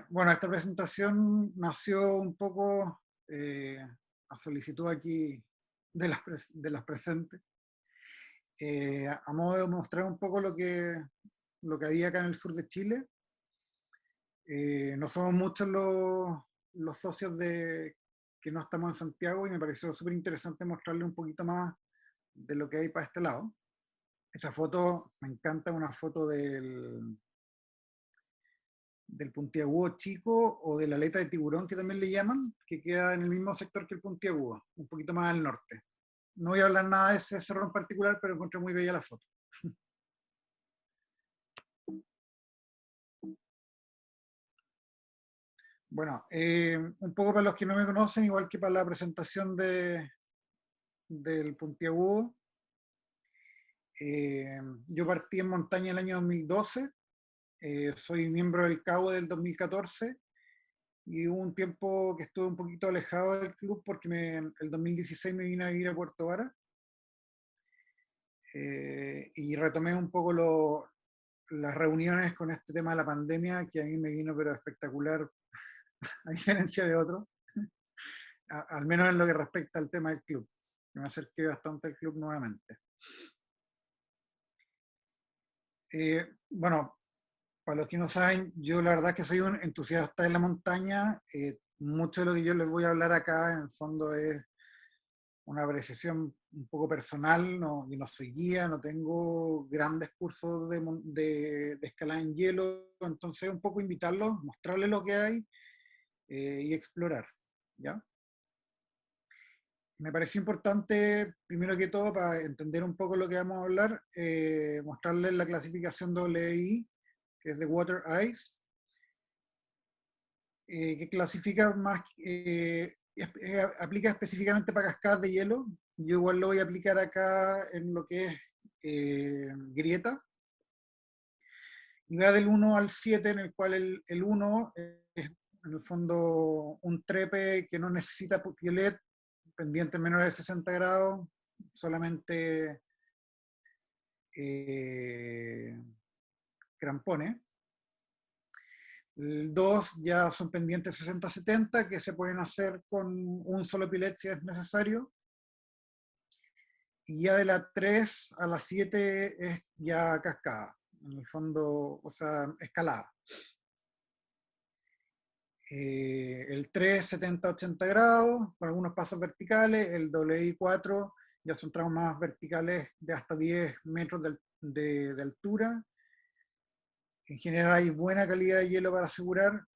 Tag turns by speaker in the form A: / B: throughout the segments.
A: Bueno, esta presentación nació un poco a solicitud aquí de las presentes, a modo de mostrar un poco lo que había acá en el sur de Chile. No somos muchos los socios que no estamos en Santiago y me pareció súper interesante mostrarle un poquito más de lo que hay para este lado. Esa foto me encanta, una foto del puntiagudo chico o de la aleta de tiburón que también le llaman, que queda en el mismo sector que el puntiagudo, un poquito más al norte. No voy a hablar nada de ese cerro en particular, pero encontré muy bella la foto. Bueno, un poco para los que no me conocen, igual que para la presentación del puntiagudo, yo partí en montaña el año 2012, soy miembro del CAU del 2014 y hubo un tiempo que estuve un poquito alejado del club porque el 2016 me vine a vivir a Puerto Vara, y retomé un poco las reuniones con este tema de la pandemia, que a mí me vino pero espectacular, a diferencia de otros, al menos en lo que respecta al tema del club. Me acerqué bastante al club nuevamente. Bueno, para los que no saben, yo la verdad es que soy un entusiasta de la montaña. Mucho de lo que yo les voy a hablar acá, en el fondo, es una apreciación un poco personal. No, yo no soy guía, no tengo grandes cursos de escalada en hielo, entonces un poco invitarlos, mostrarles lo que hay, y explorar, ¿ya? Me pareció importante, primero que todo, para entender un poco lo que vamos a hablar, mostrarles la clasificación WI, que es de Water Ice, que clasifica más, aplica específicamente para cascadas de hielo. Yo igual lo voy a aplicar acá en lo que es grieta. Y va del 1 al 7, en el cual el 1 es en el fondo un trepe que no necesita piolet, pendiente menor de 60 grados, solamente crampones. El 2 ya son pendientes 60-70 que se pueden hacer con un solo pilet si es necesario. Y ya de la 3 a la 7 es ya cascada, en el fondo, o sea, escalada. El 3, 70-80 grados, con algunos pasos verticales. El WI4 ya son tramos más verticales de hasta 10 metros de altura. En general hay buena calidad de hielo para asegurar.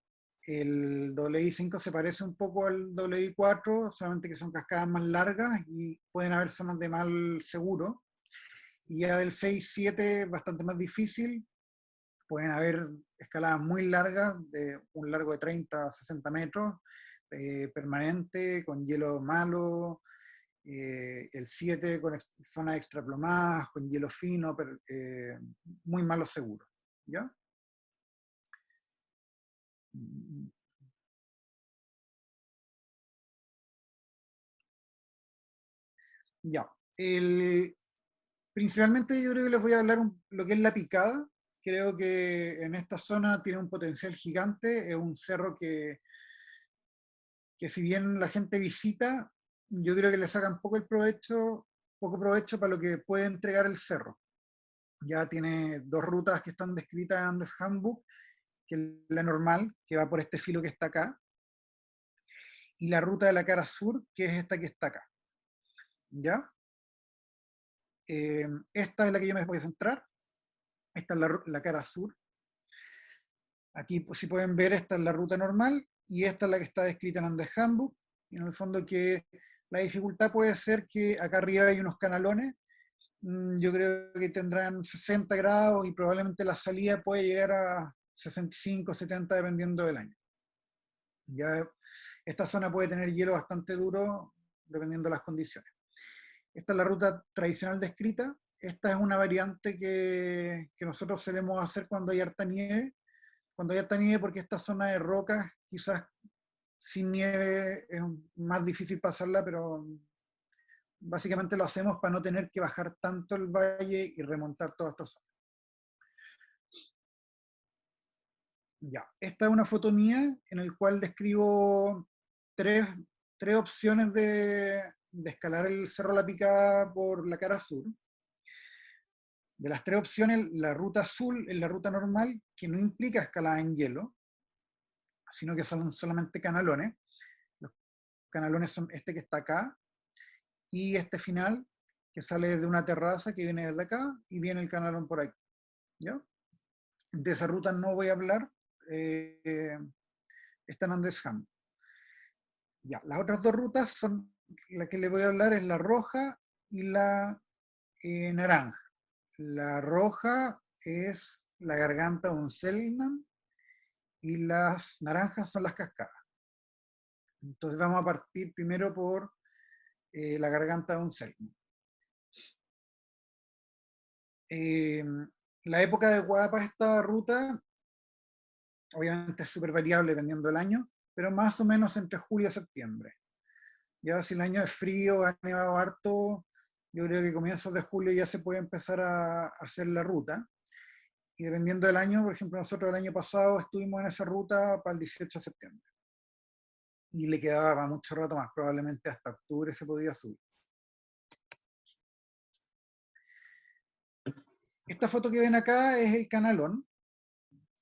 A: El WI5 se parece un poco al WI4, solamente que son cascadas más largas y pueden haber zonas de mal seguro. Y ya del 6-7 bastante más difícil. Pueden haber escaladas muy largas, de un largo de 30 a 60 metros, permanente, con hielo malo. El 7 con zonas extraplomadas, con hielo fino, muy malo seguro. ¿Ya? Ya. Principalmente yo creo que les voy a hablar lo que es la picada. Creo que en esta zona tiene un potencial gigante. Es un cerro que si bien la gente visita, yo creo que le sacan poco provecho para lo que puede entregar el cerro. Ya tiene dos rutas que están descritas en Andes Handbook, que es la normal, que va por este filo que está acá, y la ruta de la cara sur, que es esta que está acá. ¿Ya? Esta es la que yo me voy a centrar. Esta es la cara sur. Aquí, pues, si pueden ver, esta es la ruta normal y esta es la que está descrita en Andes Handbook. Y en el fondo que la dificultad puede ser que acá arriba hay unos canalones. Yo creo que tendrán 60 grados y probablemente la salida puede llegar a 65, 70 dependiendo del año. Ya esta zona puede tener hielo bastante duro dependiendo de las condiciones. Esta es la ruta tradicional descrita. Esta es una variante que nosotros solemos hacer cuando hay harta nieve. Cuando hay harta nieve, porque esta zona de rocas, quizás sin nieve es más difícil pasarla, pero básicamente lo hacemos para no tener que bajar tanto el valle y remontar toda esta zona. Ya, esta es una foto mía en la cual describo tres, tres opciones de escalar el Cerro La Picada por la cara sur. De las tres opciones, la ruta azul es la ruta normal, que no implica escalada en hielo, sino que son solamente canalones. Los canalones son este que está acá y este final, que sale de una terraza que viene desde acá y viene el canalón por aquí. ¿Ya? De esa ruta no voy a hablar, está en Andesham. Ya, las otras dos rutas son, la que le voy a hablar es la roja y la naranja. La roja es la garganta de un Selman y las naranjas son las cascadas. Entonces vamos a partir primero por la garganta de un Selman. La época adecuada para esta ruta, obviamente es súper variable dependiendo del año, pero más o menos entre julio y septiembre. Ya si el año es frío, ha nevado harto, yo creo que comienzos de julio ya se puede empezar a hacer la ruta. Y dependiendo del año, por ejemplo, nosotros el año pasado estuvimos en esa ruta para el 18 de septiembre. Y le quedaba para mucho rato más, probablemente hasta octubre se podía subir. Esta foto que ven acá es el canalón.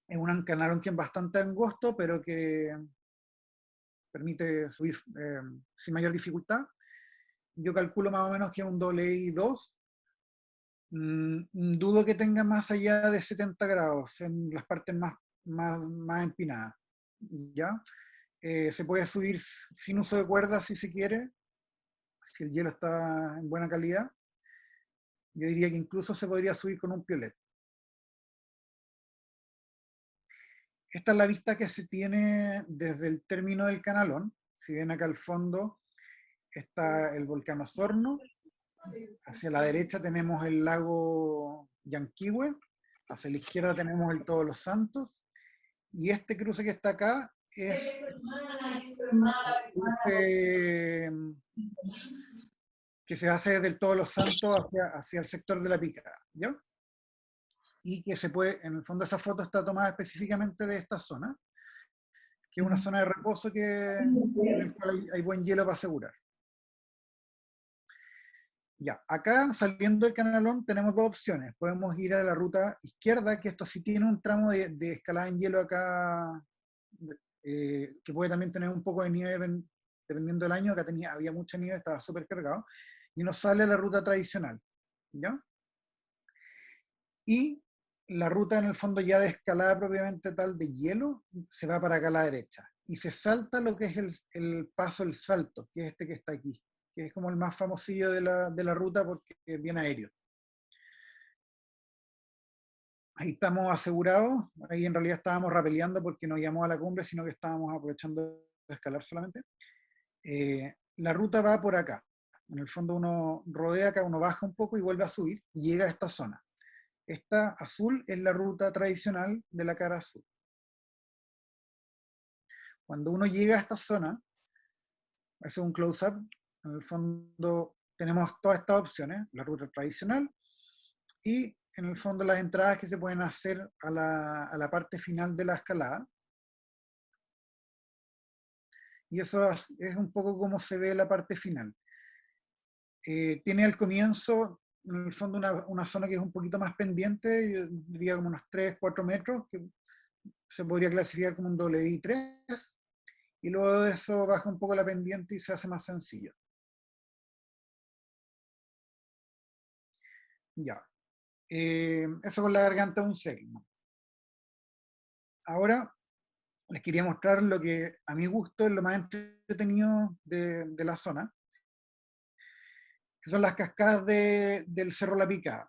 A: Es un canalón que es bastante angosto, pero que permite subir sin mayor dificultad. Yo calculo más o menos que es un WI2. Dudo que tenga más allá de 70 grados en las partes más empinadas. ¿Ya? Se puede subir sin uso de cuerdas si se quiere, si el hielo está en buena calidad. Yo diría que incluso se podría subir con un piolet. Esta es la vista que se tiene desde el término del canalón. Si ven acá al fondo está el volcán Osorno. Hacia la derecha tenemos el lago Yanquihue. Hacia la izquierda tenemos el Todos los Santos. Y este cruce que está acá es el cruce que se hace desde el Todos los Santos hacia el sector de la Picada. ¿Ya? Y que se puede, en el fondo esa foto está tomada específicamente de esta zona, que es una zona de reposo en el cual hay buen hielo para asegurar. Ya, acá saliendo del canalón tenemos dos opciones. Podemos ir a la ruta izquierda, que esto sí tiene un tramo de escalada en hielo acá, que puede también tener un poco de nieve dependiendo del año. Acá había mucha nieve, estaba súper cargado. Y nos sale la ruta tradicional. ¿Ya? Y la ruta en el fondo ya de escalada propiamente tal de hielo se va para acá a la derecha y se salta lo que es el paso, el salto, que es este que está aquí, que es como el más famosillo de la ruta porque es bien aéreo. Ahí estamos asegurados, ahí en realidad estábamos rapeleando porque no íbamos a la cumbre, sino que estábamos aprovechando de escalar solamente. La ruta va por acá, en el fondo uno rodea acá, uno baja un poco y vuelve a subir y llega a esta zona. Esta azul es la ruta tradicional de la cara azul. Cuando uno llega a esta zona, hace un close-up, en el fondo tenemos todas estas opciones, la ruta tradicional y en el fondo las entradas que se pueden hacer a la parte final de la escalada. Y eso es un poco como se ve la parte final. Tiene al comienzo, en el fondo, una zona que es un poquito más pendiente, yo diría como unos 3-4 metros, que se podría clasificar como un WI3, y luego de eso baja un poco la pendiente y se hace más sencillo. Ya. Eso con la garganta de un selmo. Ahora les quería mostrar lo que a mi gusto es lo más entretenido de la zona, que son las cascadas del Cerro La Picada.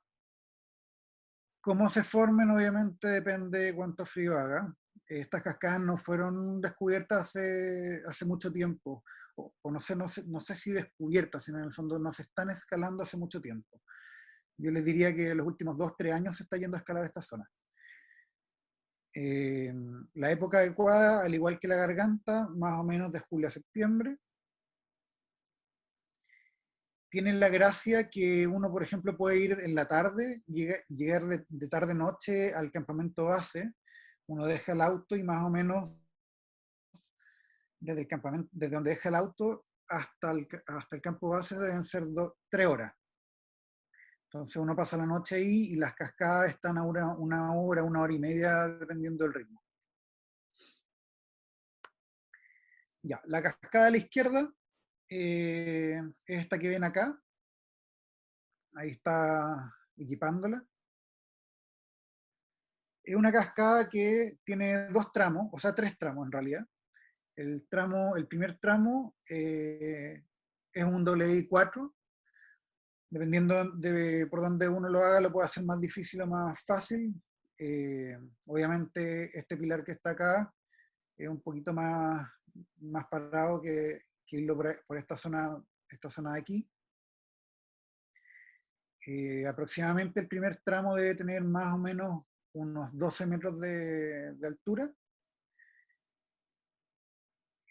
A: Cómo se formen, obviamente, depende de cuánto frío haga. Estas cascadas no fueron descubiertas hace mucho tiempo, o no sé si descubiertas, sino en el fondo no se están escalando hace mucho tiempo. Yo les diría que en los últimos 2-3 años se está yendo a escalar esta zona. La época adecuada, al igual que la garganta, más o menos de julio a septiembre. Tienen la gracia que uno, por ejemplo, puede ir en la tarde, llegar de tarde-noche al campamento base, uno deja el auto y más o menos desde el campamento, desde donde deja el auto hasta el campo base deben ser 3 horas. Entonces uno pasa la noche ahí y las cascadas están a una hora, 1 hora y media, dependiendo del ritmo. Ya, la cascada a la izquierda es esta que ven acá. Ahí está equipándola. Es una cascada que tiene 2 tramos, o sea, 3 tramos en realidad. El primer tramo es un WI4. Dependiendo de por dónde uno lo haga, lo puede hacer más difícil o más fácil. Eh, Obviamente este pilar que está acá es un poquito más parado que irlo por esta zona de aquí. Aproximadamente el primer tramo debe tener más o menos unos 12 metros de altura.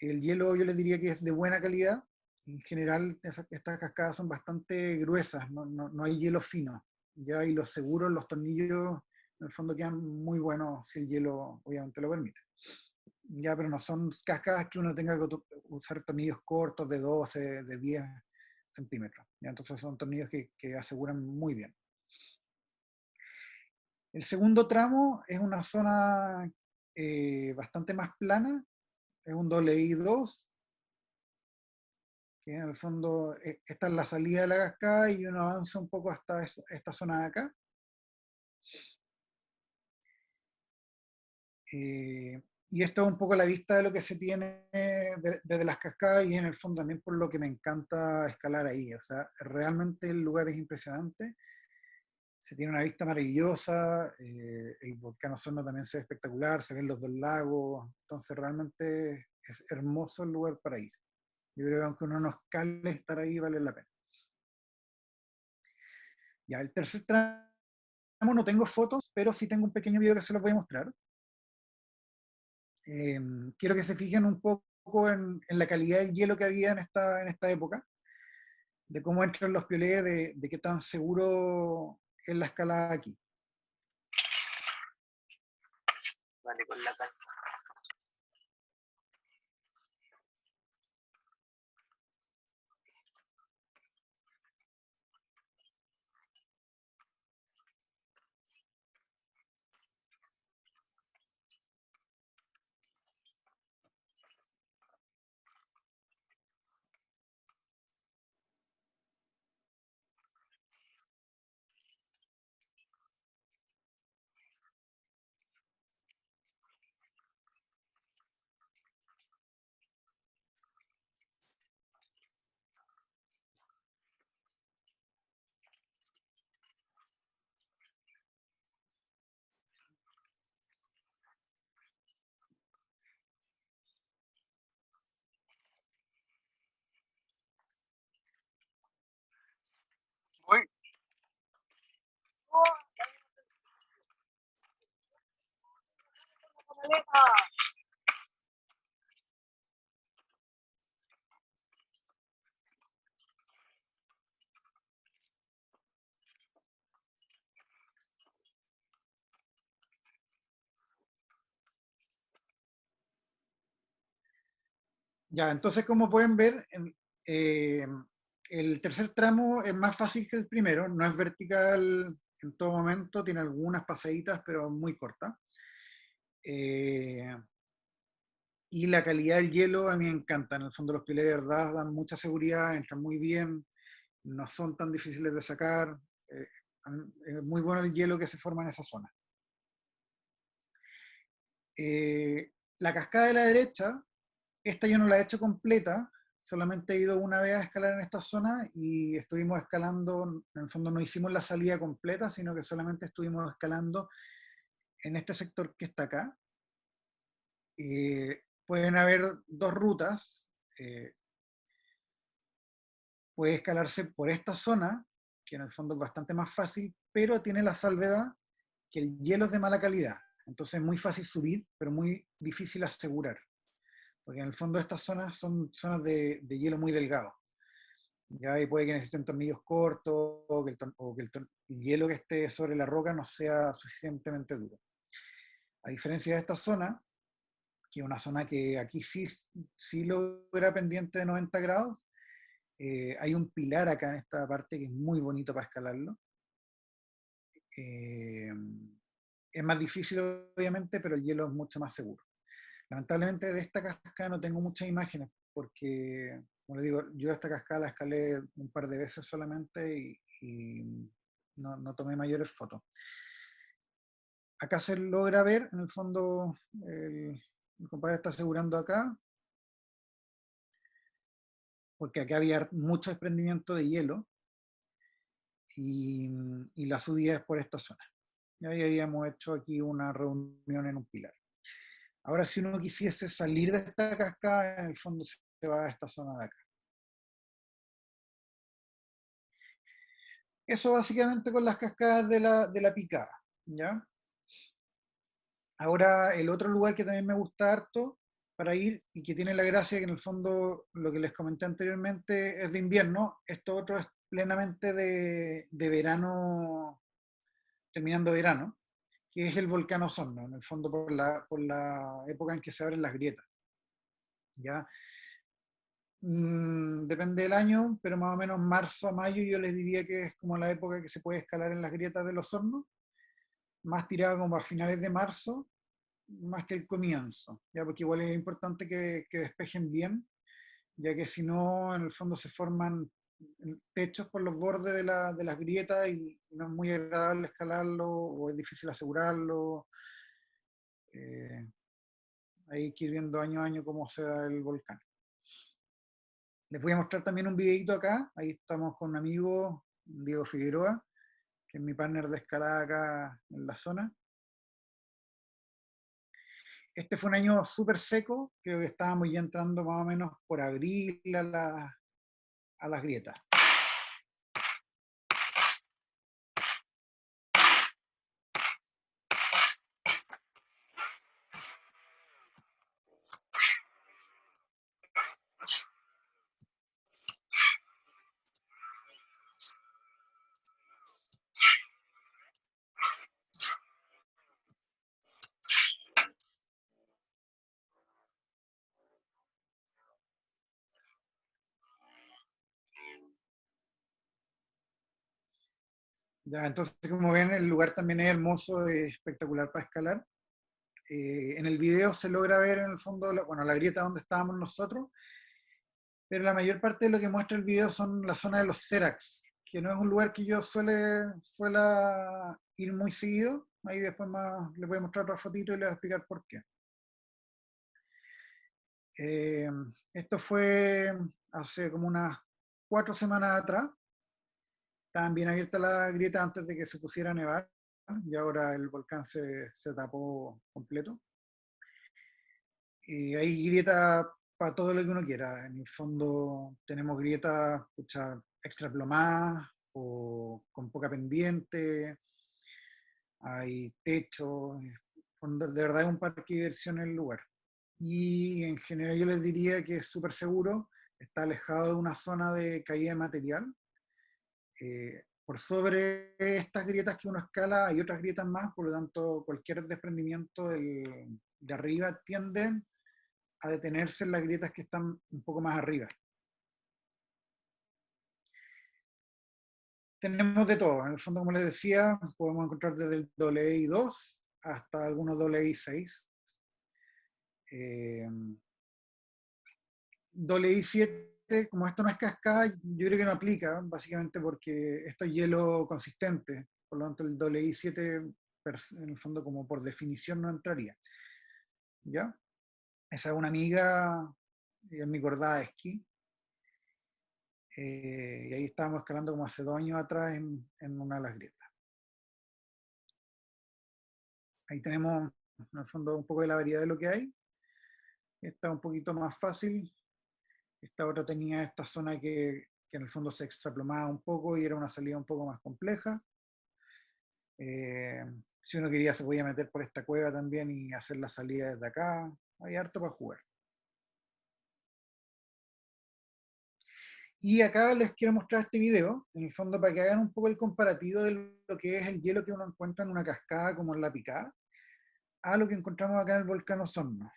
A: El hielo yo les diría que es de buena calidad. En general estas cascadas son bastante gruesas, no hay hielo fino. Ya, y los seguros, los tornillos, en el fondo quedan muy buenos si el hielo obviamente lo permite. Ya, pero no son cascadas que uno tenga que usar tornillos cortos de 12, de 10 centímetros. Ya, entonces son tornillos que aseguran muy bien. El segundo tramo es una zona bastante más plana, es un WI2, que en el fondo esta es la salida de la cascada y uno avanza un poco hasta esta zona de acá. Y esto es un poco la vista de lo que se tiene desde las cascadas, y en el fondo también por lo que me encanta escalar ahí. O sea, realmente el lugar es impresionante, se tiene una vista maravillosa, el volcán Osorno también se ve espectacular, se ven los 2 lagos, entonces realmente es hermoso el lugar para ir. Yo creo que aunque uno no escale, estar ahí vale la pena. Ya, el tercer tramo no tengo fotos, pero sí tengo un pequeño video que se los voy a mostrar. Quiero que se fijen un poco en la calidad del hielo que había en esta época, de cómo entran los piolés, de qué tan seguro es la escalada aquí.
B: Vale, con la calma.
A: Voy. Ya, entonces como pueden ver, eh, el tercer tramo es más fácil que el primero, no es vertical en todo momento, tiene algunas pasaditas, pero muy cortas. Y la calidad del hielo a mí me encanta, en el fondo los piolés de verdad dan mucha seguridad, entran muy bien, no son tan difíciles de sacar, eh, es muy bueno el hielo que se forma en esa zona. La cascada de la derecha, esta yo no la he hecho completa, solamente he ido una vez a escalar en esta zona y estuvimos escalando, en el fondo no hicimos la salida completa, sino que solamente estuvimos escalando en este sector que está acá. Pueden haber 2 rutas, puede escalarse por esta zona, que en el fondo es bastante más fácil, pero tiene la salvedad que el hielo es de mala calidad, entonces es muy fácil subir, pero muy difícil asegurar, porque en el fondo estas zonas son zonas de hielo muy delgado. Ya, y puede que necesiten tornillos cortos o que el hielo que esté sobre la roca no sea suficientemente duro. A diferencia de esta zona, que es una zona que aquí sí logra pendiente de 90 grados, hay un pilar acá en esta parte que es muy bonito para escalarlo. Es más difícil, obviamente, pero el hielo es mucho más seguro. Lamentablemente de esta cascada no tengo muchas imágenes, porque, como les digo, yo esta cascada la escalé un par de veces solamente y no tomé mayores fotos. Acá se logra ver, en el fondo, el compadre está asegurando acá, porque acá había mucho desprendimiento de hielo y la subida es por esta zona. Y ahí habíamos hecho aquí una reunión en un pilar. Ahora, si uno quisiese salir de esta cascada, en el fondo se va a esta zona de acá. Eso básicamente con las cascadas de la picada, ¿ya? Ahora, el otro lugar que también me gusta harto para ir y que tiene la gracia que en el fondo lo que les comenté anteriormente es de invierno, esto otro es plenamente de verano, terminando verano, que es el volcán Osorno, en el fondo por la época en que se abren las grietas, ¿ya? Depende del año, pero más o menos marzo a mayo yo les diría que es como la época que se puede escalar en las grietas de los hornos, más tirada como a finales de marzo, más que el comienzo, ¿ya? Porque igual es importante que despejen bien, ya que si no, en el fondo se forman techos por los bordes de las grietas y no es muy agradable escalarlo o es difícil asegurarlo. Eh, Hay que ir viendo año a año cómo se da el volcán. Les voy a mostrar también un videito acá. Ahí estamos con un amigo, Diego Figueroa, que es mi partner de escalada acá en la zona. Este fue un año súper seco, creo que estábamos ya entrando más o menos por abril a las grietas. Ya, entonces, como ven, el lugar también es hermoso, es espectacular para escalar. En el video se logra ver en el fondo, bueno, la grieta donde estábamos nosotros, pero la mayor parte de lo que muestra el video son la zona de los Seracs, que no es un lugar que yo suela ir muy seguido. Ahí después más les voy a mostrar otra fotito y les voy a explicar por qué. Eh, Esto fue hace como unas 4 semanas atrás. Estaban bien abiertas las grietas antes de que se pusiera a nevar y ahora el volcán se tapó completo. Y hay grietas para todo lo que uno quiera. En el fondo tenemos grietas extra plomadas o con poca pendiente, hay techos, de verdad es un parque de diversión en el lugar. Y en general yo les diría que es súper seguro, está alejado de una zona de caída de material. Por sobre estas grietas que uno escala hay otras grietas más, por lo tanto cualquier desprendimiento de arriba tiende a detenerse en las grietas que están un poco más arriba. Tenemos de todo, en el fondo, como les decía, podemos encontrar desde el WI2 hasta algunos WI6. WI7, como esto no es cascada, yo creo que no aplica, básicamente porque esto es hielo consistente, por lo tanto el WI7 en el fondo como por definición no entraría. ¿Ya? Esa es una amiga, es mi cordada de esquí, y ahí estábamos escalando como hace 2 años atrás en una de las grietas. Ahí tenemos en el fondo un poco de la variedad de lo que hay. Esta un poquito más fácil, esta otra tenía esta zona que en el fondo se extraplomaba un poco y era una salida un poco más compleja. Si uno quería se podía meter por esta cueva también y hacer la salida desde acá. Hay harto para jugar. Y acá les quiero mostrar este video, en el fondo para que hagan un poco el comparativo de lo que es el hielo que uno encuentra en una cascada como en la picada, a lo que encontramos acá en el volcán Osorno.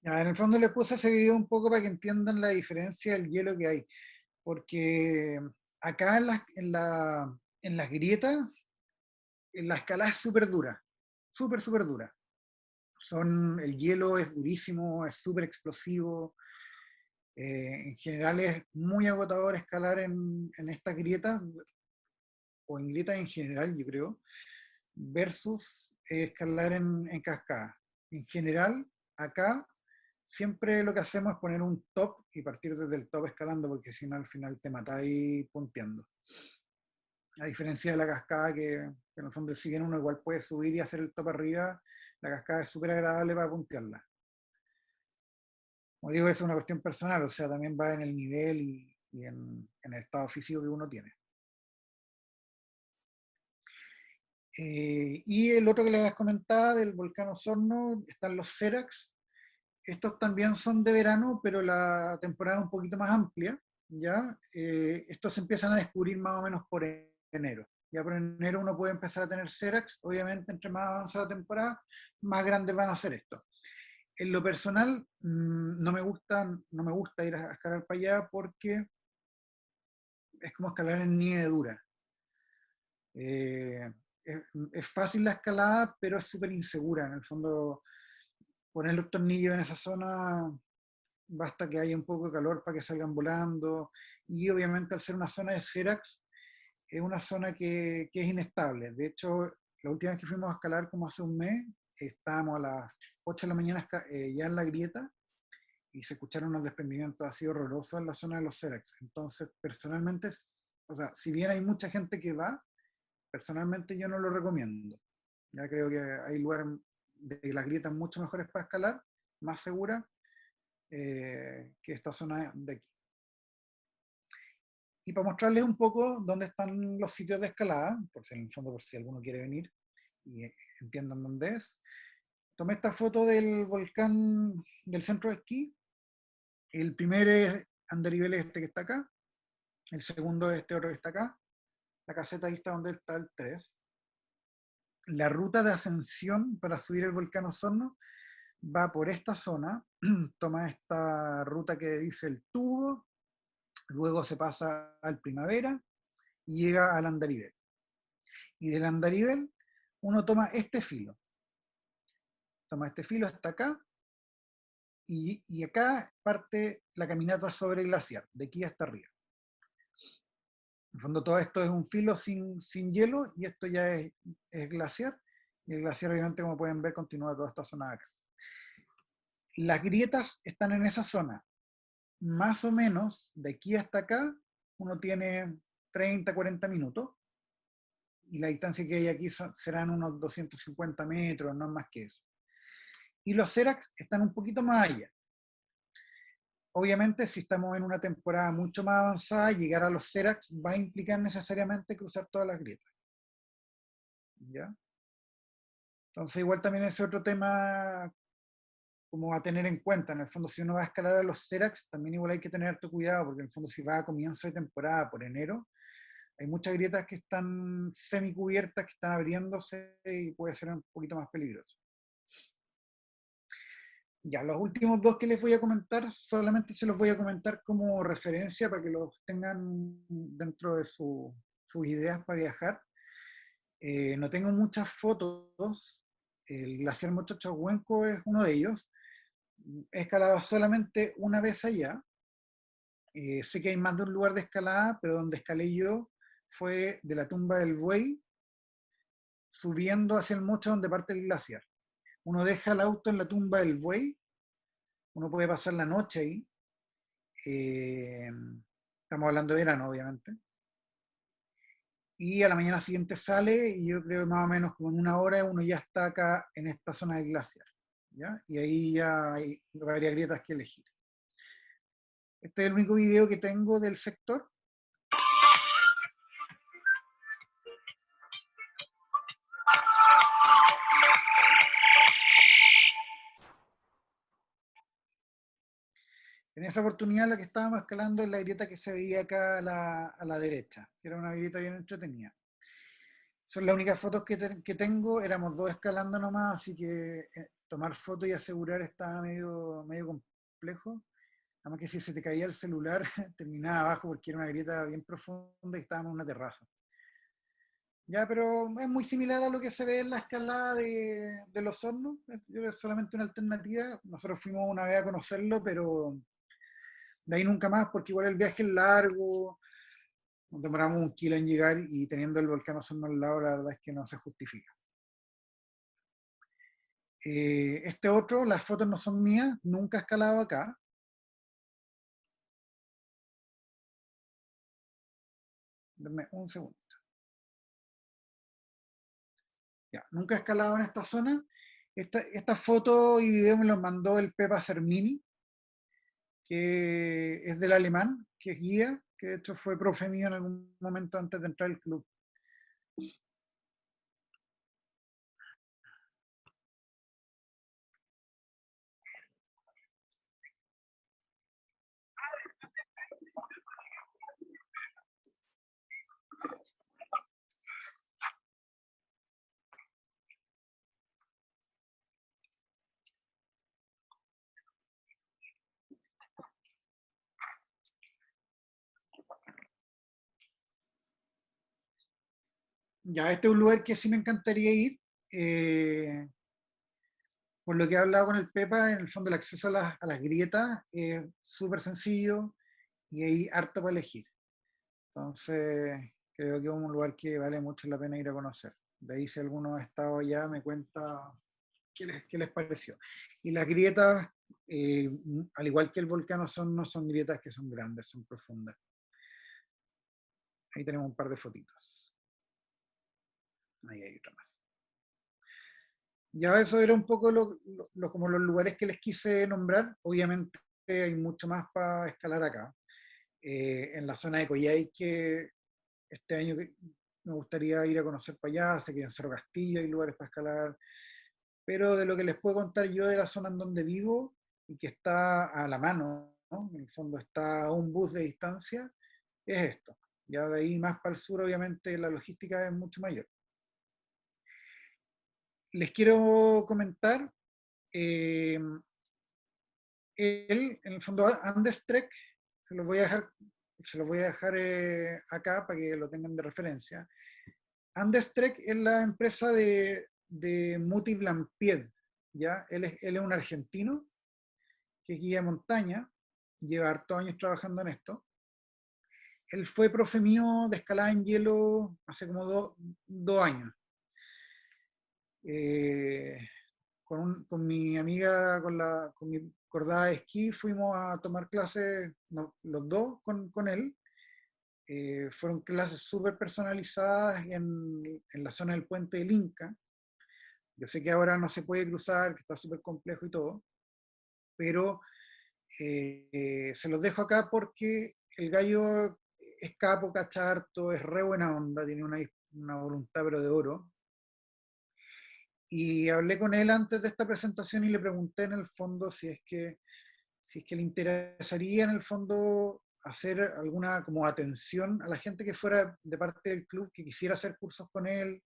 A: Ya, en el fondo les puse ese video un poco para que entiendan la diferencia del hielo que hay, porque acá en las grietas, la escalada es súper dura, súper dura. El hielo es durísimo, es súper explosivo. En general es muy agotador escalar en estas grietas, o en grietas en general, yo creo, versus escalar en cascada. En general, acá siempre lo que hacemos es poner un top y partir desde el top escalando, porque si no al final te matáis punteando. A diferencia de la cascada, que en el fondo si bien uno igual puede subir y hacer el top arriba, la cascada es súper agradable para puntearla. Como digo, es una cuestión personal, o sea, también va en el nivel y en el estado físico que uno tiene. Y el otro que les comentaba del volcán Osorno, están los Seracs. Estos también son de verano, pero la temporada es un poquito más amplia, ¿ya? Estos se empiezan a descubrir más o menos por enero. Ya por enero uno puede empezar a tener Seracs, obviamente entre más avanza la temporada, más grandes van a ser estos. En lo personal, no me gusta ir a escalar para allá porque es como escalar en nieve dura. Eh, es fácil la escalada, pero es súper insegura. En el fondo, poner los tornillos en esa zona, basta que haya un poco de calor para que salgan volando. Y obviamente al ser una zona de Seracs, es una zona que es inestable. De hecho, la última vez que fuimos a escalar, como hace un mes, estábamos a las 8 de la mañana ya en la grieta y se escucharon unos desprendimientos así horrorosos en la zona de los Seracs. Entonces, personalmente, o sea, si bien hay mucha gente que va, personalmente yo no lo recomiendo. Ya creo que hay lugares de las grietas mucho mejores para escalar, más seguras que esta zona de aquí. Y para mostrarles un poco dónde están los sitios de escalada, por si en el fondo, por si alguno quiere venir y entiendan dónde es. Tomé esta foto del volcán del centro de esquí. El primer andarivel es este que está acá. El segundo es este otro que está acá. La caseta ahí está donde está el 3. La ruta de ascensión para subir el volcán Osorno va por esta zona, toma esta ruta que dice el tubo, luego se pasa al Primavera y llega al Andarivel. Y del Andarivel uno toma este filo hasta acá, y acá parte la caminata sobre el glaciar, de aquí hasta arriba. En el fondo todo esto es un filo sin hielo, y esto ya es glaciar, y el glaciar obviamente, como pueden ver, continúa toda esta zona de acá. Las grietas están en esa zona. Más o menos, de aquí hasta acá, uno tiene 30, 40 minutos, y la distancia que hay aquí serán unos 250 metros, no más que eso. Y los Seracs están un poquito más allá. Obviamente, si estamos en una temporada mucho más avanzada, llegar a los Seracs va a implicar necesariamente cruzar todas las grietas. ¿Ya? Entonces, igual también es otro tema como a tener en cuenta. En el fondo, si uno va a escalar a los Seracs, también igual hay que tener harto cuidado, porque en el fondo, si va a comienzo de temporada, por enero, hay muchas grietas que están semicubiertas, que están abriéndose, y puede ser un poquito más peligroso. Ya, los últimos dos que les voy a comentar, solamente se los voy a comentar como referencia para que los tengan dentro de sus ideas para viajar. No tengo muchas fotos. El glaciar Mochochocuenco es uno de ellos. He escalado solamente una vez allá. Sé que hay más de un lugar de escalada, pero donde escalé yo fue de la tumba del Buey, subiendo hacia el Mocho donde parte el glaciar. uno deja el auto en la tumba del buey, uno puede pasar la noche ahí. Estamos hablando de verano, obviamente. Y a la mañana siguiente sale, y yo creo que más o menos como en una hora uno ya está acá en esta zona del glaciar, ¿ya? Y ahí ya hay varias grietas que elegir. Este es el único video que tengo del sector. En esa oportunidad la que estábamos escalando es la grieta que se veía acá a la derecha, que era una grieta bien entretenida. Son las únicas fotos que tengo, éramos dos escalando nomás, así que tomar fotos y asegurar estaba medio complejo. Nada más que si se te caía el celular, terminaba abajo porque era una grieta bien profunda y estábamos en una terraza. Ya, pero es muy similar a lo que se ve en la escalada de Los Hornos. Es solamente una alternativa. Nosotros fuimos una vez a conocerlo, pero de ahí nunca más, porque igual el viaje es largo, nos demoramos 1 kilo en llegar y teniendo el volcán Osorno al lado, la verdad es que no se justifica. Este otro, las fotos no son mías, nunca he escalado acá. Denme un segundo. Ya, nunca he escalado en esta zona. Esta foto y video me los mandó el Pepa Sermini, que es del alemán, que es guía, que de hecho fue profe mío en algún momento antes de entrar al club. Ya, este es un lugar que sí me encantaría ir. Por lo que he hablado con el Pepa, en el fondo el acceso a las grietas es súper sencillo y hay harto para elegir. Entonces, creo que es un lugar que vale mucho la pena ir a conocer. De ahí, si alguno ha estado allá, me cuenta qué les pareció. Y las grietas, al igual que el volcán, no son grietas que son grandes, son profundas. Ahí tenemos un par de fotitos. Ahí hay otra más. Ya eso era un poco como los lugares que les quise nombrar. Obviamente hay mucho más para escalar acá. En la zona de Coyhai, que este año me gustaría ir a conocer para allá, sé que en Cerro Castillo hay lugares para escalar, pero de lo que les puedo contar yo de la zona en donde vivo y que está a la mano, ¿no? En el fondo está a un bus de distancia, es esto. Ya de ahí más para el sur, obviamente, la logística es mucho mayor. Les quiero comentar, él, en el fondo, Andes Trek, se los voy a dejar, acá para que lo tengan de referencia. Andes Trek es la empresa de Muti Blampied, ¿ya? Él es un argentino que es guía de montaña, lleva hartos años trabajando en esto. Él fue profe mío de escalada en hielo hace como 2 años. Eh, con mi amiga, con mi cordada de esquí, fuimos a tomar clases, los dos con él. Fueron clases súper personalizadas en la zona del puente del Inca. Yo sé que ahora no se puede cruzar, que está súper complejo y todo, pero se los dejo acá porque el gallo es capo, cacharto, es re buena onda, tiene una voluntad pero de oro. Y hablé con él antes de esta presentación y le pregunté en el fondo si es que le interesaría en el fondo hacer alguna como atención a la gente que fuera de parte del club que quisiera hacer cursos con él,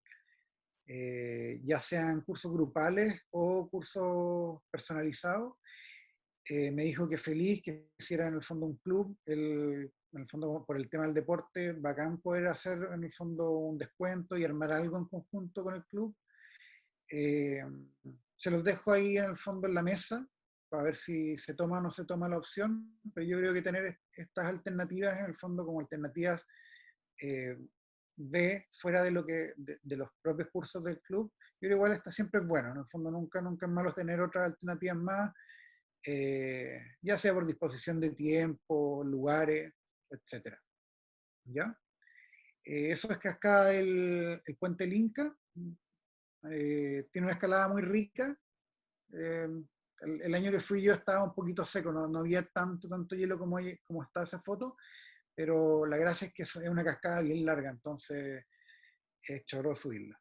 A: ya sean cursos grupales o cursos personalizados. Me dijo que feliz, que hiciera en el fondo un club, en el fondo por el tema del deporte, bacán poder hacer en el fondo un descuento y armar algo en conjunto con el club. Eh, Se los dejo ahí en el fondo en la mesa para ver si se toma o no se toma la opción, pero yo creo que tener estas alternativas en el fondo como alternativas fuera de de los propios cursos del club, pero igual está siempre bueno. En el fondo nunca es malo tener otras alternativas más, ya sea por disposición de tiempo, lugares, etcétera. ¿Ya? Eso es Cascada el Puente del Inca. Tiene una escalada muy rica. Eh, el año que fui yo estaba un poquito seco, no había tanto hielo como está esa foto, pero la gracia es que es una cascada bien larga, entonces es choro subirla.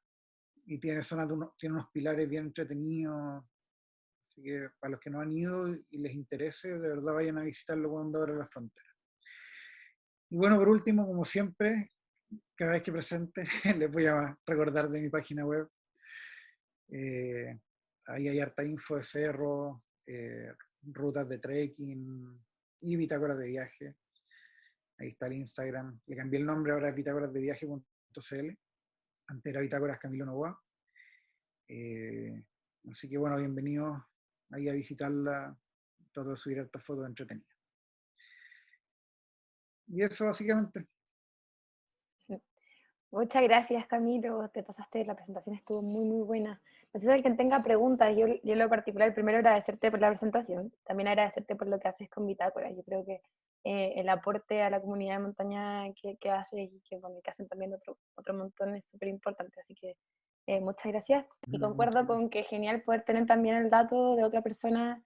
A: Y tiene tiene unos pilares bien entretenidos, así que para los que no han ido y les interese, de verdad vayan a visitarlo cuando abra la frontera. Y bueno, por último, como siempre, cada vez que presente, les voy a recordar de mi página web. Ahí hay harta info de cerro, rutas de trekking y bitácoras de viaje. Ahí está el Instagram. Le cambié el nombre, ahora es bitácorasdeviaje.cl. Antes era Bitácoras Camilo Novoa. Así que bueno, bienvenidos ahí a visitarla. Trato de subir hartas fotos entretenidas. Y eso básicamente.
C: Muchas gracias, Camilo. Te pasaste, la presentación estuvo muy buena. No sé si alguien tenga preguntas. Yo en lo particular, primero agradecerte por la presentación, también agradecerte por lo que haces con Bitácora. Yo creo que el aporte a la comunidad de montaña que haces y bueno, que hacen también otro montón es súper importante. Así que muchas gracias. Y concuerdo con que es genial poder tener también el dato de otra persona,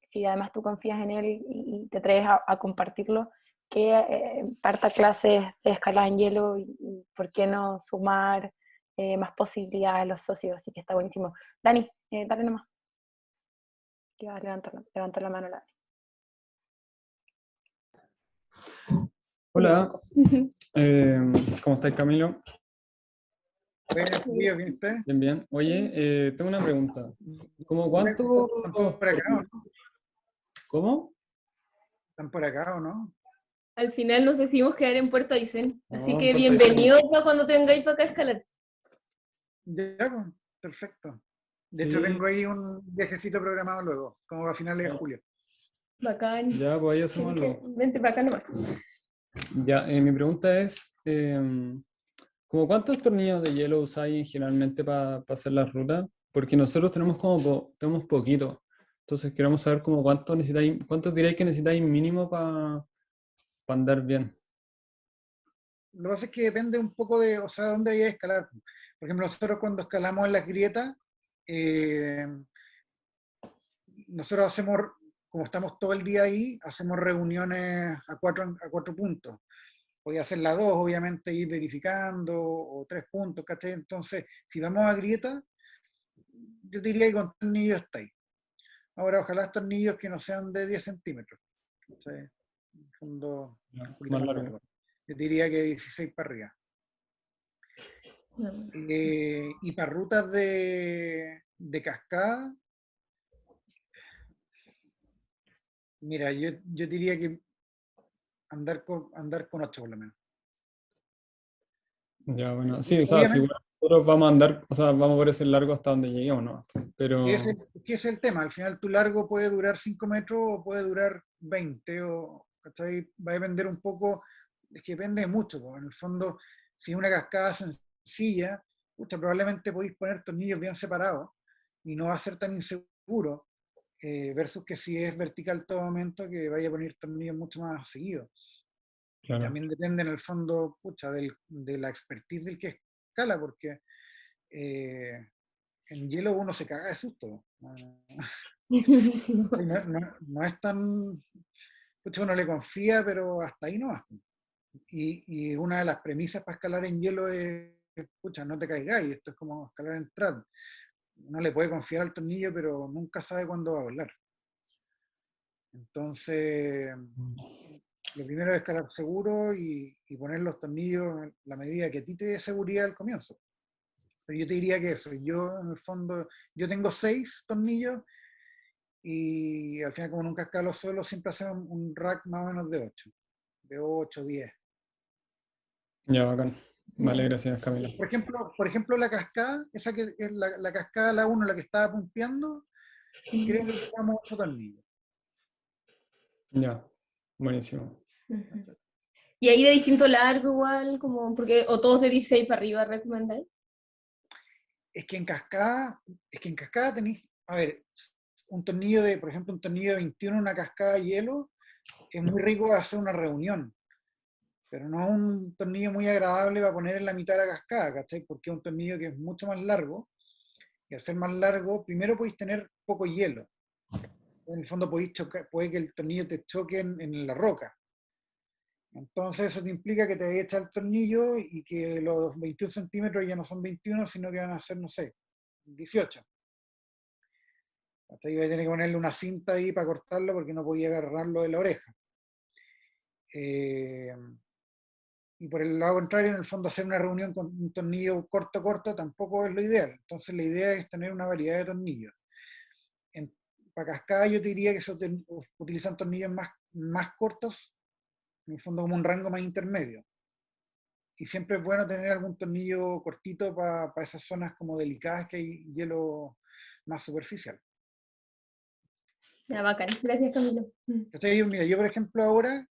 C: si además tú confías en él y te atreves a compartirlo, que parta clases de escalada en hielo y por qué no sumar más posibilidades a los socios, así que está buenísimo. Dani, dale nomás. Que va a levantar la mano la Dani.
D: Hola, ¿cómo estáis, Camilo?
A: Bien, ¿bien usted?
D: Bien, bien. Oye, tengo una pregunta. ¿Cómo cuánto?
A: ¿Están por acá o no?
D: ¿Cómo?
A: ¿Están por acá o no?
E: Al final nos decidimos quedar en Puerto Aysén. Así
D: No,
E: que
D: Puerto
E: bienvenidos para cuando tengáis para acá a escalar.
A: Ya, pues, perfecto. De
D: Sí.
A: hecho, tengo ahí un viajecito programado luego, como a finales de julio.
E: Bacán.
D: Ya, pues ahí hacemos
E: Así que
D: algo.
E: vente para acá nomás.
D: Ya, mi pregunta es, ¿cómo cuántos tornillos de hielo usáis generalmente para hacer las rutas? Porque nosotros tenemos tenemos poquito. Entonces queremos saber como cuántos diréis que necesitáis mínimo para andar bien.
A: Lo que pasa es que depende un poco de, o sea, dónde vayas a escalar. Por ejemplo, nosotros cuando escalamos en las grietas, nosotros hacemos, como estamos todo el día ahí, hacemos reuniones a cuatro puntos. Voy a hacer la dos, obviamente, ir verificando, o 3 puntos, ¿cachai? Entonces, si vamos a grieta, yo diría que con tornillos está ahí. Ahora, ojalá tornillos que no sean de 10 centímetros. ¿Cachai? En el fondo, un poquito
D: Más
A: más
D: largo.
A: largo. Yo diría que 16 para arriba. Y para rutas de cascada, mira, yo diría que andar con 8 por lo menos.
D: Ya, bueno, sí, o sea, si
A: Obviamente,
D: nosotros vamos a andar, o sea, vamos por ese largo hasta donde lleguemos, ¿no? Pero,
A: ¿qué es el tema? Al final tu largo puede durar 5 metros o puede durar 20, ¿cachai? Va a depender un poco, es que depende mucho, porque en el fondo, si es una cascada sencilla, pucha, probablemente podéis poner tornillos bien separados y no va a ser tan inseguro, versus que si es vertical todo momento, que vaya a poner tornillos mucho más seguidos. Y
D: claro,
A: también depende en el fondo, pucha, de la expertise del que escala, porque en hielo uno se caga de susto. No es tan. Pucha, uno le confía, pero hasta ahí no va. Y una de las premisas para escalar en hielo es, pucha, no te caigáis. Esto es como escalar en trad. Uno le puede confiar al tornillo, pero nunca sabe cuándo va a volar. Entonces, lo primero es escalar seguro y poner los tornillos en la medida que a ti te dé seguridad al comienzo. Pero yo te diría que eso, yo en el fondo, yo tengo 6 tornillos y al final como nunca escalo solo, siempre hacemos un rack más o menos de 8, 10.
D: ya, bacán. Vale, gracias, Camilo.
A: Por ejemplo la cascada, esa que es la cascada, la 1, la que estaba pumpeando, creo que usamos 8 tornillos.
D: Ya, buenísimo.
E: Y ahí de distinto largo igual, como, porque, o todos de 16 para arriba, ¿recomendáis?
A: Es que en cascada tenéis, a ver, un tornillo de, por ejemplo, un tornillo de 21, una cascada de hielo, es muy rico hacer una reunión, pero no es un tornillo muy agradable para poner en la mitad de la cascada, ¿cachai? Porque es un tornillo que es mucho más largo, y al ser más largo, primero podéis tener poco hielo. En el fondo podéis chocar, puede que el tornillo te choque en la roca. Entonces eso te implica que te vayas a echar el tornillo y que los 21 centímetros ya no son 21, sino que van a ser, no sé, 18. Hasta ahí voy a tener que ponerle una cinta ahí para cortarlo porque no podía agarrarlo de la oreja. Eh, y por el lado contrario, en el fondo, hacer una reunión con un tornillo corto tampoco es lo ideal. Entonces la idea es tener una variedad de tornillos. Para cascada yo te diría que utilizan tornillos más cortos, en el fondo como un rango más intermedio. Y siempre es bueno tener algún tornillo cortito para esas zonas como delicadas que hay hielo más superficial.
E: Ya, bacán. Gracias, Camilo.
A: Entonces, mira, yo por ejemplo ahora,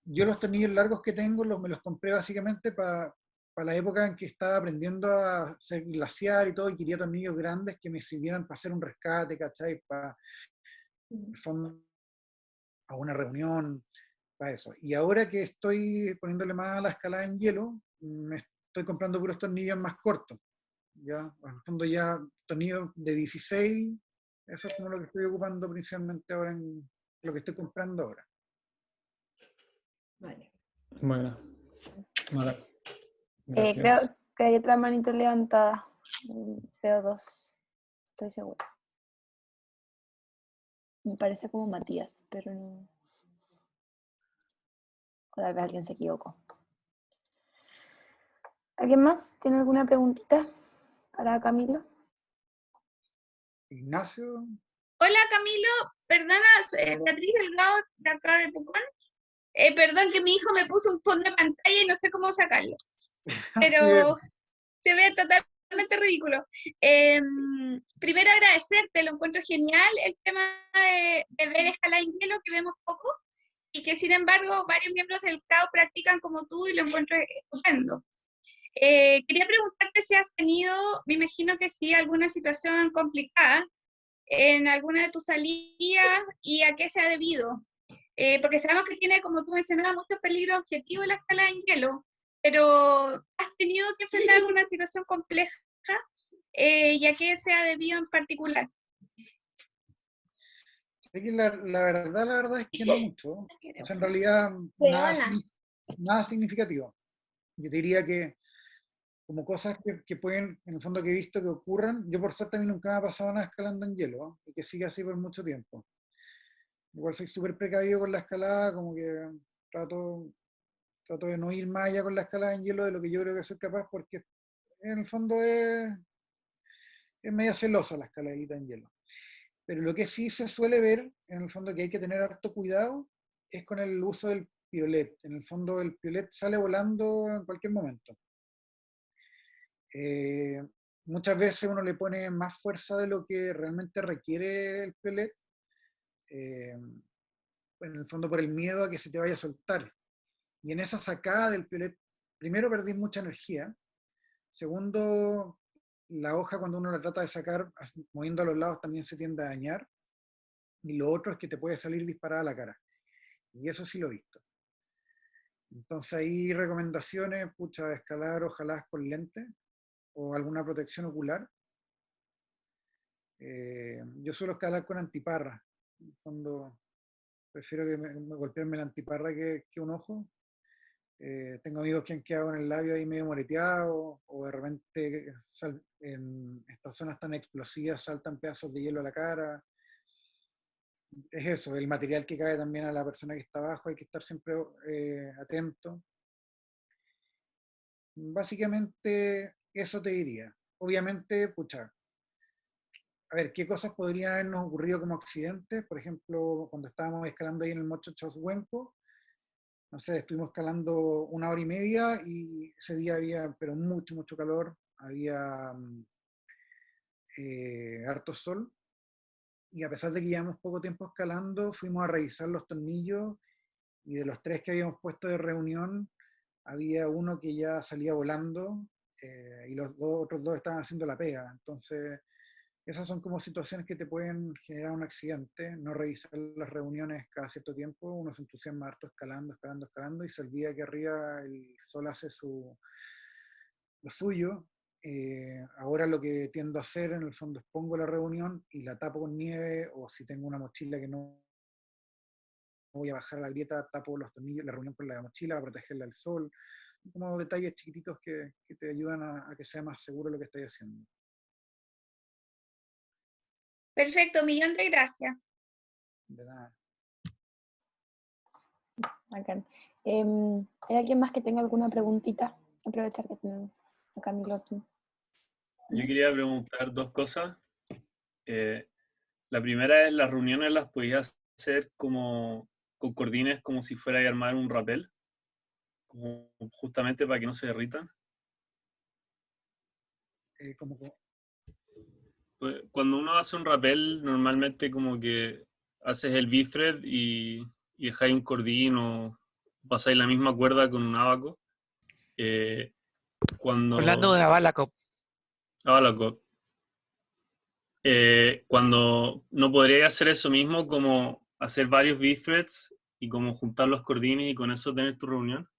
A: yo los tornillos largos que tengo me los compré básicamente para la época en que estaba aprendiendo a hacer glaciar y todo, y quería tornillos grandes que me sirvieran para hacer un rescate, ¿cachai? Para el fondo, a una reunión, para eso. Y ahora que estoy poniéndole más a la escalada en hielo, me estoy comprando puros tornillos más cortos. Ya, en el fondo ya tornillos de 16, eso es como lo que estoy ocupando principalmente ahora en lo que estoy comprando ahora.
E: Vale.
D: Bueno, Mara,
C: Creo
D: gracias.
C: que hay otra manito levantada. Veo dos, estoy segura. Me parece como Matías, pero no. O tal vez alguien se equivocó. ¿Alguien más tiene alguna preguntita para Camilo?
A: Ignacio,
F: Hola Camilo, perdona, Beatriz Delgado de acá de Pucón. Perdón que mi hijo me puso un fondo de pantalla y no sé cómo sacarlo,
A: así es.
F: pero se ve totalmente ridículo. Primero agradecerte, lo encuentro genial el tema de ver escalada en hielo, que vemos poco, y que sin embargo varios miembros del CAO practican como tú y lo encuentro estupendo. Quería preguntarte si has tenido, me imagino que sí, alguna situación complicada en alguna de tus salidas y a qué se ha debido. Porque sabemos que tiene, como tú mencionabas, muchos peligros objetivos la escalada en hielo, pero ¿has tenido que enfrentar alguna situación compleja y a qué se ha debido en particular?
A: Es que la verdad es que no mucho. O sea, en realidad nada significativo. Yo diría que como cosas que pueden, en el fondo que he visto que ocurran, yo por suerte a mí nunca me ha pasado nada escalando en hielo, ¿no? Y que siga así por mucho tiempo. Igual soy súper precavido con la escalada, como que trato, trato de no ir más allá con la escalada en hielo de lo que yo creo que soy capaz, porque en el fondo es medio celosa la escaladita en hielo. Pero lo que sí se suele ver, en el fondo que hay que tener harto cuidado, es con el uso del piolet. En el fondo el piolet sale volando en cualquier momento. Eh, Muchas veces uno le pone más fuerza de lo que realmente requiere el piolet, en el fondo por el miedo a que se te vaya a soltar. Y en esa sacada del piolet, primero perdí mucha energía, segundo, la hoja cuando uno la trata de sacar moviendo a los lados también se tiende a dañar, y lo otro es que te puede salir disparada a la cara. Y eso sí lo he visto. Entonces ahí recomendaciones, pucha, escalar ojalá con lentes o alguna protección ocular. Yo suelo escalar con antiparra, cuando prefiero que me golpearme la antiparra que un ojo. Tengo amigos que han quedado en el labio ahí medio moreteado, o de repente en estas zonas tan explosivas saltan pedazos de hielo a la cara. Es eso, el material que cae también a la persona que está abajo, hay que estar siempre atento. Básicamente eso te diría. Obviamente, pucha, a ver, ¿qué cosas podrían habernos ocurrido como accidentes? Por ejemplo, cuando estábamos escalando ahí en el Mocho Choshuenco, no sé, estuvimos escalando 1 hora y media y ese día había, pero mucho calor, había harto sol, y a pesar de que llevamos poco tiempo escalando, fuimos a revisar los tornillos, y de los 3 que habíamos puesto de reunión, había uno que ya salía volando y los otros dos estaban haciendo la pega. Entonces, esas son como situaciones que te pueden generar un accidente, no revisar las reuniones cada cierto tiempo, uno se entusiasma harto escalando y se olvida que arriba el sol hace lo suyo. Ahora lo que tiendo a hacer en el fondo es pongo la reunión y la tapo con nieve, o si tengo una mochila que no voy a bajar a la grieta, tapo los tornillos, la reunión con la mochila para protegerla del sol, como detalles chiquititos que te ayudan a que sea más seguro lo que estoy haciendo.
F: Perfecto, millón de gracias.
A: De nada.
C: Bacán. ¿Hay alguien más que tenga alguna preguntita? Aprovechar que tenemos a Camilo aquí.
G: Yo quería preguntar dos cosas. La primera es, las reuniones las podías hacer como con cordines, como si fuera a armar un rappel, como justamente para que no se derritan.
A: Como,
G: Pues, cuando uno hace un rappel, normalmente como que haces el bithread y dejáis un cordín o pasáis la misma cuerda con un abaco.
H: Hablando de la Balacop.
G: Abaco. Cuando no podría hacer eso mismo, como hacer varios bithreads y como juntar los cordines y con eso tener tu reunión.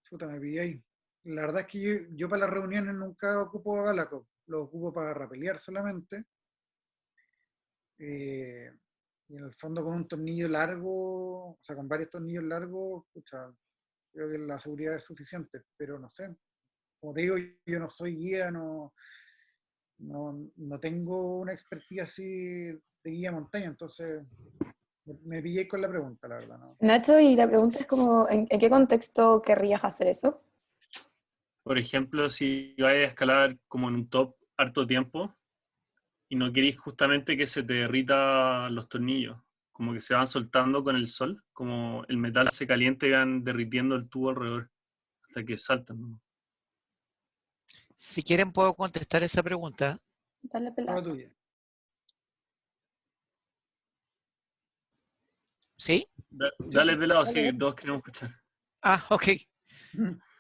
A: Chuta, me pillé ahí. La verdad es que yo para las reuniones nunca ocupo Balacop, lo ocupo para rapelear solamente. Y en el fondo con un tornillo largo, o sea, con varios tornillos largos, pucha, creo que la seguridad es suficiente, pero no sé. Como te digo, yo no soy guía, no tengo una expertise así de guía montaña, entonces me pillé con la pregunta, la verdad. ¿No?
C: Nacho, y la pregunta es como, ¿en qué contexto querrías hacer eso?
G: Por ejemplo, si vais a escalar como en un top harto tiempo y no queréis justamente que se te derrita los tornillos, como que se van soltando con el sol, como el metal se calienta y van derritiendo el tubo alrededor hasta que saltan, ¿no?
H: Si quieren puedo contestar esa pregunta.
C: Dale
A: La
C: pelada.
A: tuya.
H: ¿Sí?
G: Dale pelado,
C: Dale,
G: sí,
C: dale.
G: todos queremos escuchar.
H: Ah, ok.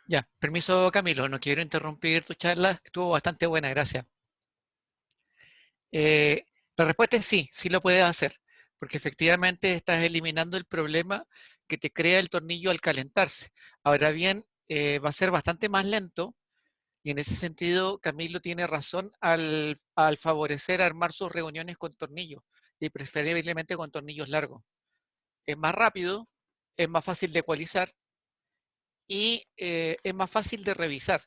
H: Ya, permiso Camilo, no quiero interrumpir tu charla, estuvo bastante buena, gracias. La respuesta es sí, sí lo puedes hacer, porque efectivamente estás eliminando el problema que te crea el tornillo al calentarse. Ahora bien, va a ser bastante más lento y en ese sentido Camilo tiene razón al favorecer armar sus reuniones con tornillos y preferiblemente con tornillos largos. Es más rápido, es más fácil de ecualizar y es más fácil de revisar.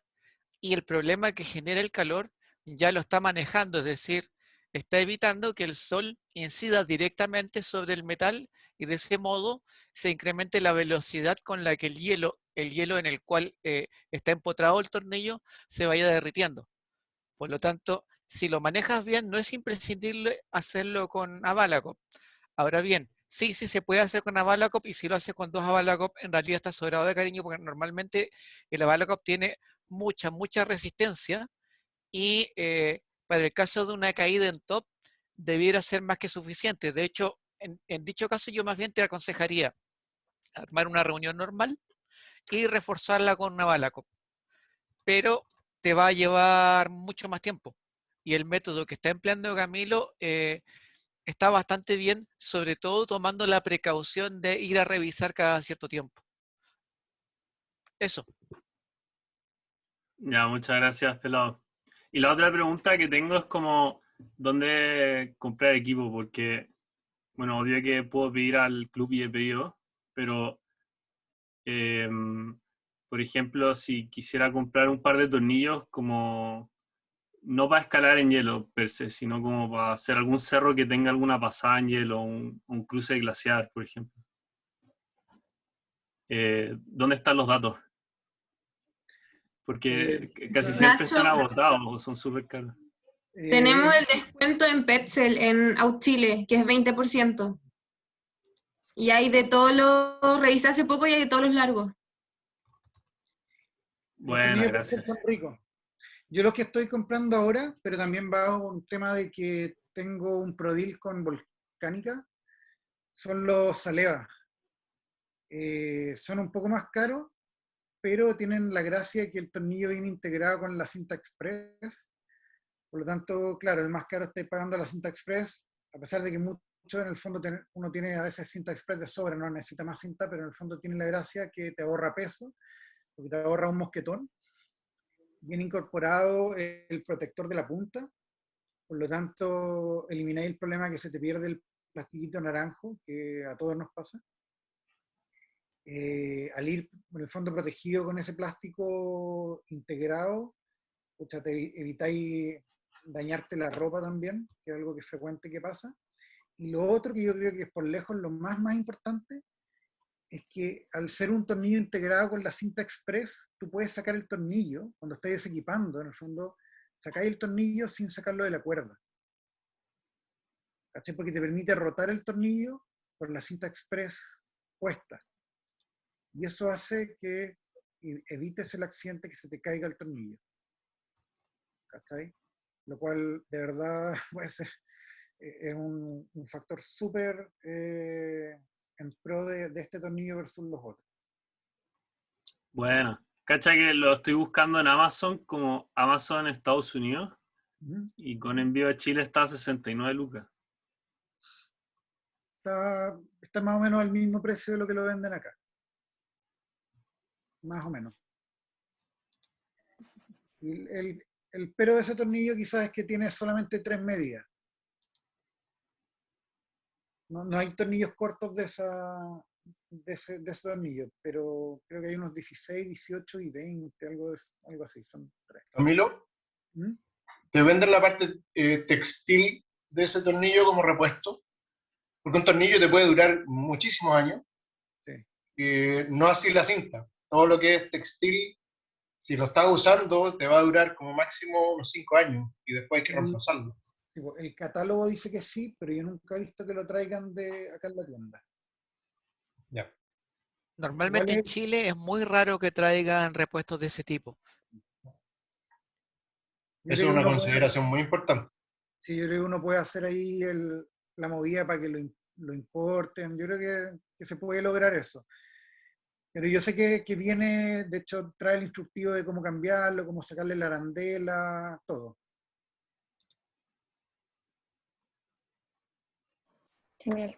H: Y el problema que genera el calor ya lo está manejando, es decir, está evitando que el sol incida directamente sobre el metal y de ese modo se incremente la velocidad con la que el hielo en el cual está empotrado el tornillo, se vaya derritiendo. Por lo tanto, si lo manejas bien, no es imprescindible hacerlo con Abalacop. Ahora bien, sí se puede hacer con Abalacop y si lo haces con dos Abalacop, en realidad está sobrado de cariño porque normalmente el Abalacop tiene mucha resistencia y para el caso de una caída en top debiera ser más que suficiente. De hecho, en dicho caso yo más bien te aconsejaría armar una reunión normal y reforzarla con una Abalacop. Pero te va a llevar mucho más tiempo. Y el método que está empleando Camilo está bastante bien, sobre todo tomando la precaución de ir a revisar cada cierto tiempo. Eso.
G: Ya, muchas gracias, pelado. Y la otra pregunta que tengo es como, ¿dónde comprar equipo? Porque, bueno, obvio que puedo pedir al club y he pedido, pero, por ejemplo, si quisiera comprar un par de tornillos, como, no para escalar en hielo per se, sino como para hacer algún cerro que tenga alguna pasada en hielo, un cruce glaciar, por ejemplo. ¿Dónde están los datos? Porque casi siempre están
F: Nacho,
G: agotados o son súper caros.
F: tenemos el descuento en Petzl en Auchile, que es 20%. Y hay de todos los, revisé hace poco y hay de todos los largos.
A: Los
G: Bueno,
A: tornillos
G: gracias.
A: son ricos. Yo los que estoy comprando ahora, pero también va un tema de que tengo un Prodil con volcánica, son los Saleva. Son un poco más caros, pero tienen la gracia que el tornillo viene integrado con la cinta express. Por lo tanto, claro, el más caro está pagando la cinta express, a pesar de que mucho en el fondo uno tiene a veces cinta express de sobra, no necesita más cinta, pero en el fondo tiene la gracia que te ahorra peso, porque te ahorra un mosquetón. Viene incorporado el protector de la punta, por lo tanto elimináis el problema que se te pierde el plastiquito naranjo, que a todos nos pasa. Al ir en el fondo protegido con ese plástico integrado, evitáis dañarte la ropa también, que es algo que es frecuente que pasa. Y lo otro que yo creo que es por lejos lo más importante, es que al ser un tornillo integrado con la cinta express, tú puedes sacar el tornillo, cuando estés desequipando, en el fondo, sacáis el tornillo sin sacarlo de la cuerda. ¿Cachai? Porque te permite rotar el tornillo con la cinta express puesta. Y eso hace que evites el accidente que se te caiga el tornillo. ¿Cachai? Lo cual de verdad puede ser es un factor súper en pro de este tornillo versus los otros.
G: Bueno, cacha que lo estoy buscando en Amazon como Amazon Estados Unidos y con envío a Chile está a 69 lucas.
A: Está más o menos al mismo precio de lo que lo venden acá. Más o menos. El pero de ese tornillo quizás es que tiene solamente 3 medidas. No hay tornillos cortos de ese tornillo, pero creo que hay unos 16, 18 y 20, algo así, son 3.
I: Camilo, ¿te venden la parte textil de ese tornillo como repuesto? Porque un tornillo te puede durar muchísimos años,
A: sí.
I: No así la cinta. Todo lo que es textil, si lo estás usando, te va a durar como máximo unos 5 años y después hay que reemplazarlo.
A: Sí, el catálogo dice que sí, pero yo nunca he visto que lo traigan de acá en la tienda.
I: Ya.
H: Normalmente en Chile es muy raro que traigan repuestos de ese tipo.
I: Eso es una consideración muy importante.
A: Sí, yo creo que uno puede hacer ahí la movida para que lo importen. Yo creo que se puede lograr eso. Pero yo sé que viene, de hecho, trae el instructivo de cómo cambiarlo, cómo sacarle la arandela, todo.
C: Genial.